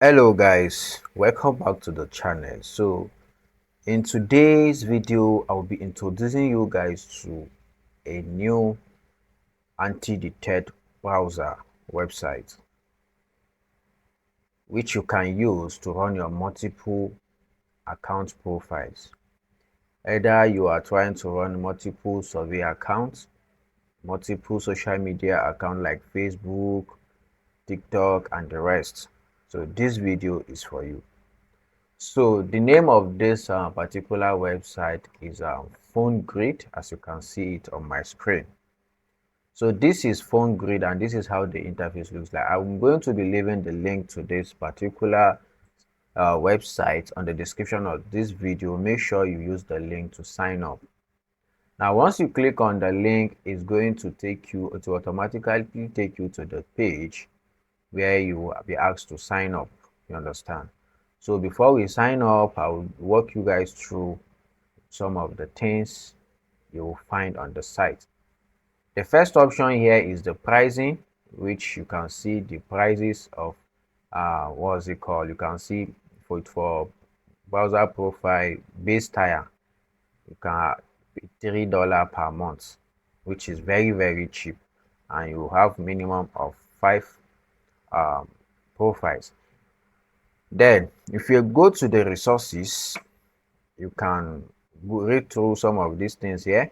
Hello guys, welcome back to the channel. So in today's video I'll be introducing you guys to a new anti-detect browser website which you can use to run your multiple account profiles. Either you are trying to run multiple survey accounts, multiple social media accounts like Facebook, TikTok and the rest. So this video is for you. So the name of this particular website is PhoneGrid, as you can see it on my screen. So this is PhoneGrid and this is how the interface looks like. I'm going to be leaving the link to this particular website on the description of this video. Make sure you use the link to sign up. Now once you click on the link, it's going to automatically take you to the page where you will be asked to sign up. You understand? So before we sign up, I will walk you guys through some of the things you will find on the site. The first option here is the pricing, which you can see the prices of what's it called? You can see for browser profile base tier, you can pay $3 per month, which is very cheap, and you have minimum of 5 um, profiles. Then if you go to the resources, you can read through some of these things here.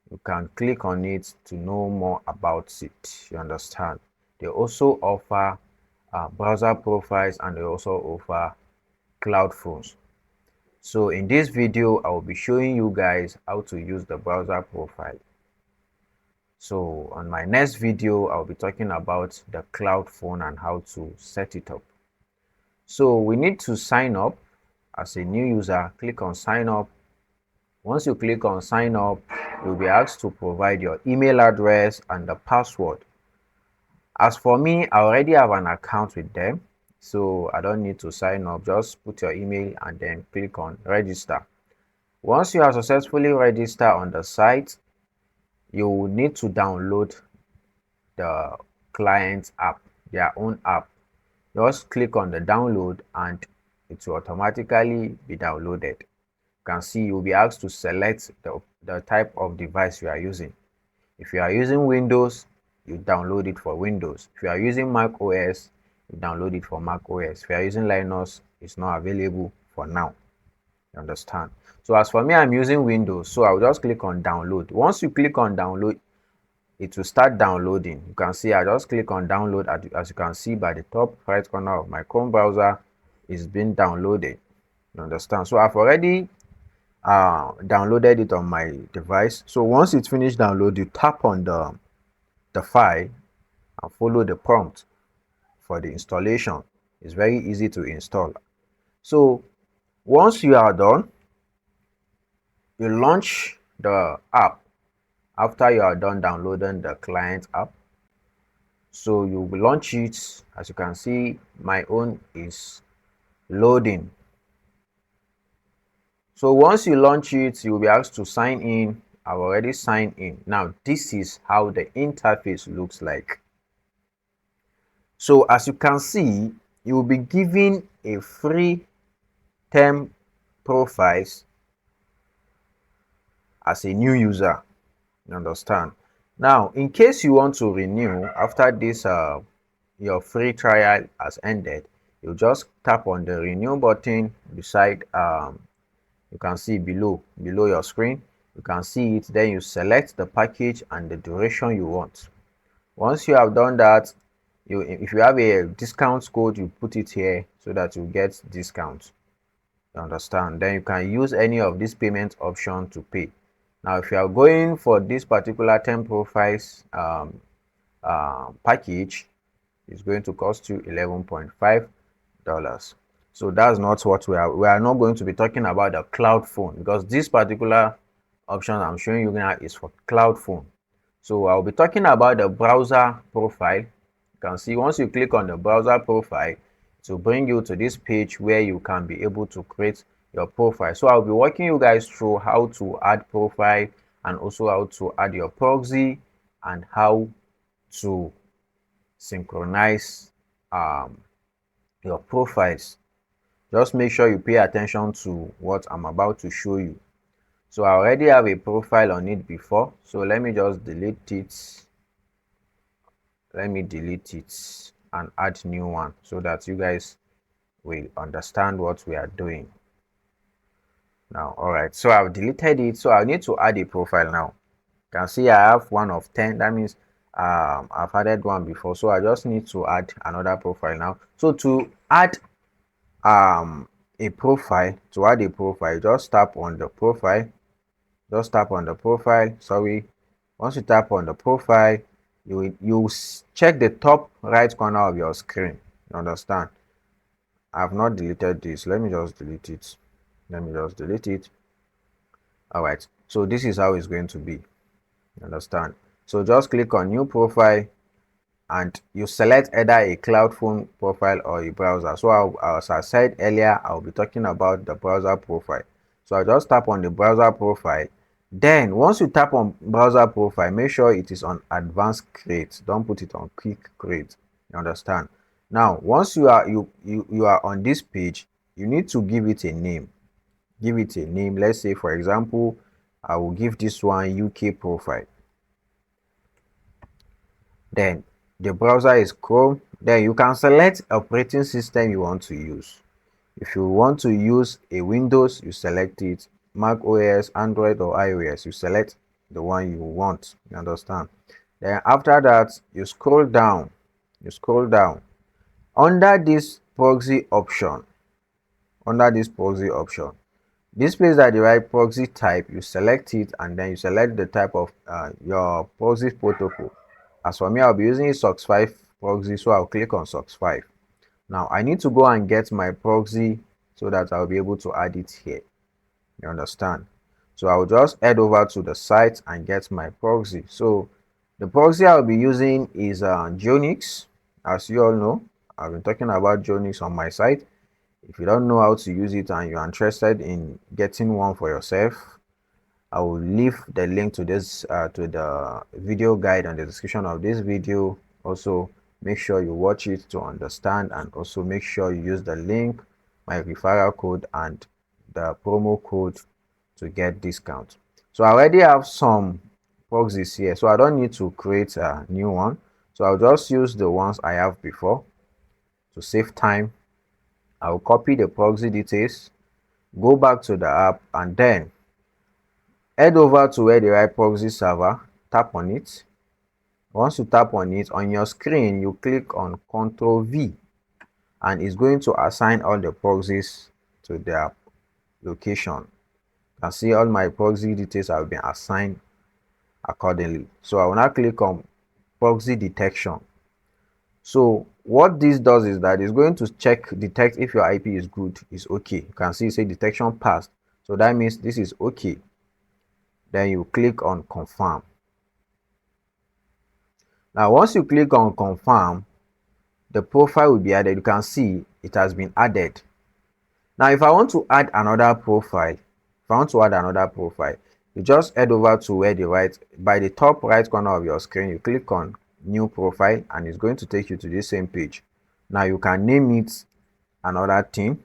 You can click on it to know more about it. You understand? They also offer browser profiles and they also offer cloud phones. So in this video, I will be showing you guys how to use the browser profile. So on my next video, I'll be talking about the cloud phone and how to set it up. So we need to sign up as a new user. Click on sign up. Once you click on sign up, you'll be asked to provide your email address and the password. As for me, I already have an account with them, so I don't need to sign up. Just put your email and then click on register. Once you are successfully registered on the site, you will need to download the client's app, their own app. Just click on the download and it will automatically be downloaded. You can see you'll be asked to select the type of device you are using. If you are using Windows, you download it for Windows. If you are using Mac OS, you download it for Mac OS. If you are using Linux, it's not available for now. You understand? So as for me, I'm using Windows, so I'll just click on download. Once you click on download, it will start downloading. You can see I just click on download. As you can see by the top right corner of my Chrome browser, is being downloaded. You understand? So I've already downloaded it on my device. So once it's finished download, you tap on the file and follow the prompt for the installation. It's very easy to install. So once you are done, you launch the app after you are done downloading the client app. So you will launch it. As you can see, my own is loading. So once you launch it, you will be asked to sign in. I've already signed in. Now this is how the interface looks like. So as you can see, you will be given a free 10 profiles as a new user. You understand? Now, in case you want to renew after this, your free trial has ended, you just tap on the renew button beside, you can see below your screen. You can see it. Then you select the package and the duration you want. Once you have done that, if you have a discount code, you put it here so that you get discount. You understand? Then you can use any of these payment options to pay. Now if you are going for this particular 10 profiles package, it's going to cost you $11.5. So that's not what we are not going to be talking about the cloud phone, because this particular option I'm showing you now is for cloud phone. So I'll be talking about the browser profile. You can see once you click on the browser profile, it will bring you to this page where you can be able to create your profile. So I'll be walking you guys through how to add profile and also how to add your proxy and how to synchronize your profiles. Just make sure you pay attention to what I'm about to show you. So I already have a profile on it before, so let me just delete it. Let me delete it and add new one so that you guys will understand what we are doing now. All right, so I've deleted it, so I need to add a profile now. You can see I have one of 10. That means I've added one before, so I just need to add another profile now. So to add a profile, just tap on the profile. Just tap on the profile. Sorry, once you tap on the profile, you check the top right corner of your screen. You understand? I've not deleted this. Let me just delete it. Let me just delete it. All right, so this is how it's going to be. You understand? So just click on new profile and you select either a cloud phone profile or a browser. So as I said earlier, I'll be talking about the browser profile. So I just tap on the browser profile. Then once you tap on browser profile, make sure it is on advanced create. Don't put it on quick create. You understand? Now once you are on this page, you need to give it a name. Give it a name. Let's say, for example, I will give this one UK profile. Then the browser is Chrome. Then you can select operating system you want to use. If you want to use a Windows, you select it. Mac OS, Android or iOS, you select the one you want. You understand? Then after that, you scroll down. You scroll down. Under this proxy option, this place that the right proxy type, you select it and then you select the type of your proxy protocol. As for me, I'll be using SOCKS 5 proxy, so I'll click on SOCKS 5. Now I need to go and get my proxy so that I'll be able to add it here. You understand? So I'll just head over to the site and get my proxy. So the proxy I'll be using is Geonix. As you all know, I've been talking about Geonix on my site. If you don't know how to use it and you're interested in getting one for yourself, I will leave the link to this to the video guide on the description of this video. Also, make sure you watch it to understand, and also make sure you use the link, my referral code and the promo code to get discount. So I already have some proxies here, so I don't need to create a new one. So I'll just use the ones I have before to save time. I'll copy the proxy details, go back to the app, and then head over to where the right proxy server, tap on it. Once you tap on it, on your screen, you click on Ctrl V and it's going to assign all the proxies to their location. You can see all my proxy details have been assigned accordingly. So I will now click on proxy detection. So what this does is that it's going to detect if your IP is good, is okay. You can see say detection passed. So that means this is okay. Then you click on confirm. Now once you click on confirm, the profile will be added. You can see it has been added. Now if I want to add another profile, you just head over to where by the top right corner of your screen, you click on new profile and it's going to take you to the same page. Now you can name it another thing.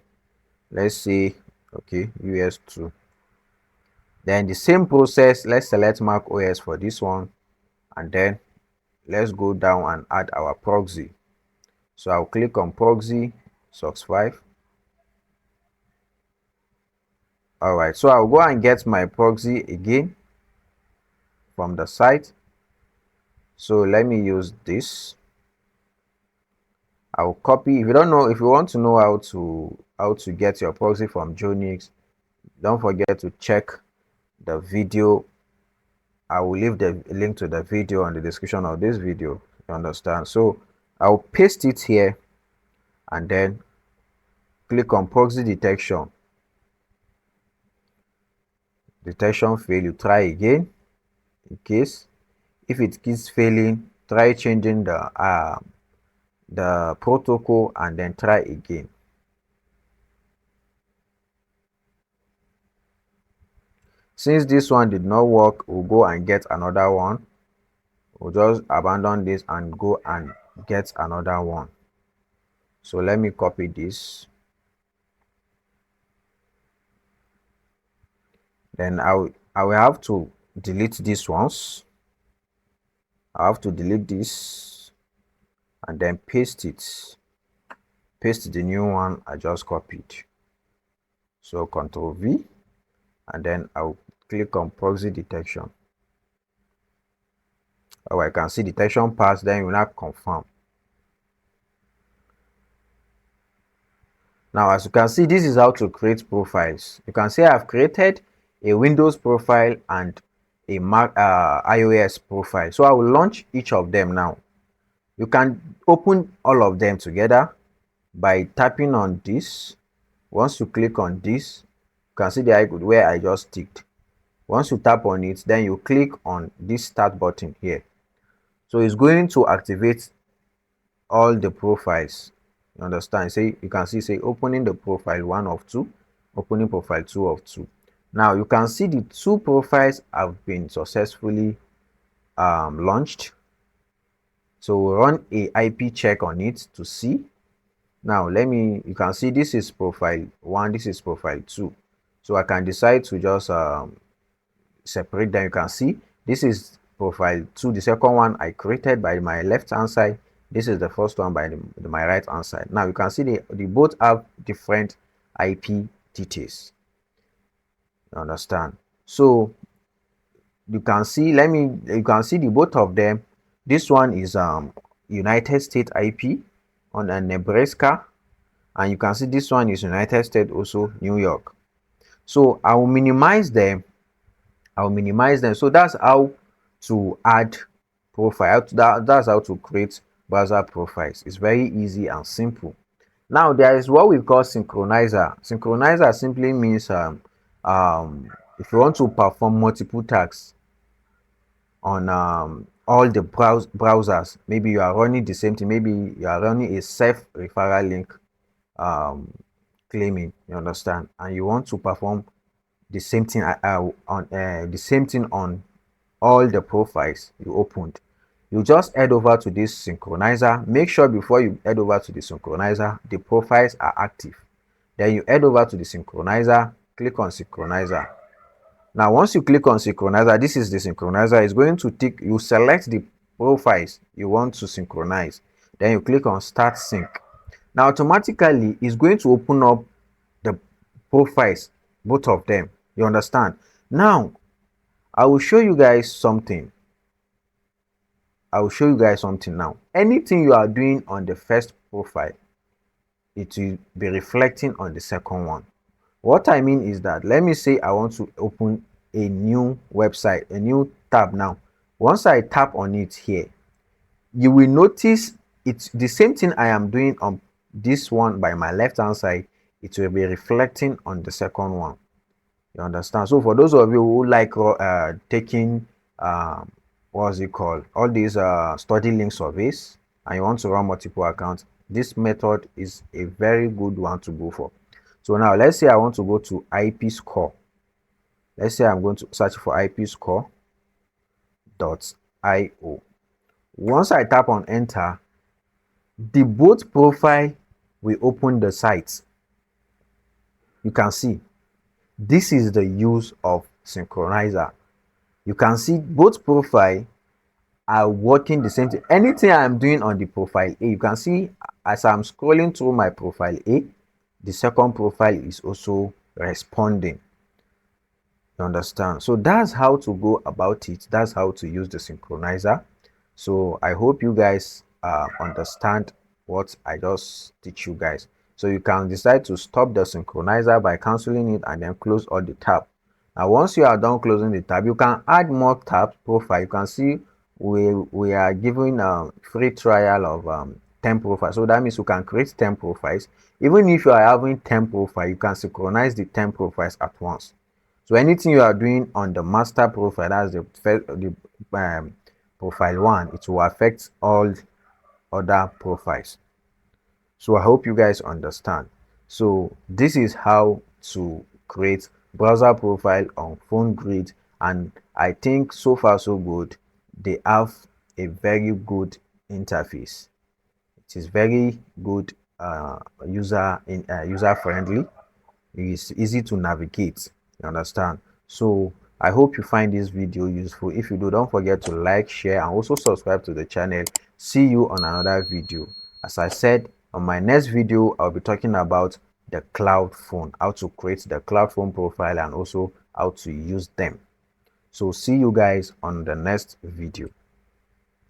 Let's say okay, US2. Then the same process, let's select Mac OS for this one, and then let's go down and add our proxy. So I'll click on proxy SOCKS 5. All right, so I'll go and get my proxy again from the site. So let me use this. I'll copy. If you want to know how to get your proxy from Geonix, don't forget to check the video. I will leave the link to the video on the description of this video. You understand? So I'll paste it here and then click on proxy detection. Detection fail, you try again. In case if it keeps failing, try changing the protocol and then try again. Since this one did not work, we'll go and get another one. We'll just abandon this and go and get another one. So let me copy this. Then I will have to delete these ones. I have to delete this and then paste it. Paste the new one I just copied. So Ctrl V, and then I'll click on proxy detection. Oh, I can see detection pass, then you will not confirm. Now, as you can see, this is how to create profiles. You can see I've created a Windows profile and a Mac iOS profile. So I will launch each of them now. You can open all of them together by tapping on this. Once you click on this, you can see the icon where I just ticked. Once you tap on it, then you click on this start button here. So it's going to activate all the profiles. You understand? Say you can see opening the profile 1 of 2, opening profile 2 of 2. Now you can see the 2 profiles have been successfully launched. So we'll run a IP check on it to see. Now you can see this is profile 1, this is profile 2. So I can decide to just separate them. You can see this is profile 2, the second one I created by my left hand side. This is the first one by my right hand side. Now you can see they both have different IP details. You understand? So you can see you can see the both of them. This one is United States IP on a Nebraska, and you can see this one is United States, also New York. So I will minimize them. So that's how to add profile. That's how to create browser profiles. It's very easy and simple. Now there is what we call synchronizer. Synchronizer simply means if you want to perform multiple tasks on all the browsers, maybe you are running the same thing, maybe you are running a self referral link claiming, you understand, and you want to perform the same thing on all the profiles you opened. You just head over to this synchronizer. Make sure before you head over to the synchronizer, the profiles are active. Then you head over to the synchronizer, click on synchronizer. Now once you click on synchronizer, this is the synchronizer. It's going to tick, you select the profiles you want to synchronize. Then you click on start sync. Now automatically it's going to open up the profiles, both of them. You understand? Now I will show you guys something. Now. Anything you are doing on the first profile, it will be reflecting on the second one. What I mean is that, let me say I want to open a new website, a new tab now. Once I tap on it here, you will notice it's the same thing I am doing on this one by my left hand side. It will be reflecting on the second one. You understand? So for those of you who like taking what's it called, all these study link surveys, and you want to run multiple accounts, this method is a very good one to go for. So now let's say I want to go to IP score. Let's say I'm going to search for ipscore.io. Once I tap on enter, the both profile will open the site. You can see this is the use of synchronizer. You can see both profile are working the same thing. Anything I'm doing on the profile A, you can see as I'm scrolling through my profile A, the second profile is also responding. You understand? So that's how to go about it. That's how to use the synchronizer. So I hope you guys understand what I just teach you guys. So you can decide to stop the synchronizer by canceling it and then close all the tab. Now once you are done closing the tab, you can add more tabs profile. You can see we are giving a free trial of 10 profiles. So that means you can create 10 profiles. Even if you are having 10 profiles, you can synchronize the 10 profiles at once. So anything you are doing on the master profile, that's the profile 1, it will affect all other profiles. So I hope you guys understand. So this is how to create browser profile on PhoneGrid, and I think so far so good. They have a very good interface. It is very good user friendly. It's easy to navigate. You understand? So I hope you find this video useful. If you do, don't forget to like, share, and also subscribe to the channel. See you on another video. As I said, on my next video, I'll be talking about the cloud phone, how to create the cloud phone profile, and also how to use them. So see you guys on the next video.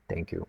Thank you.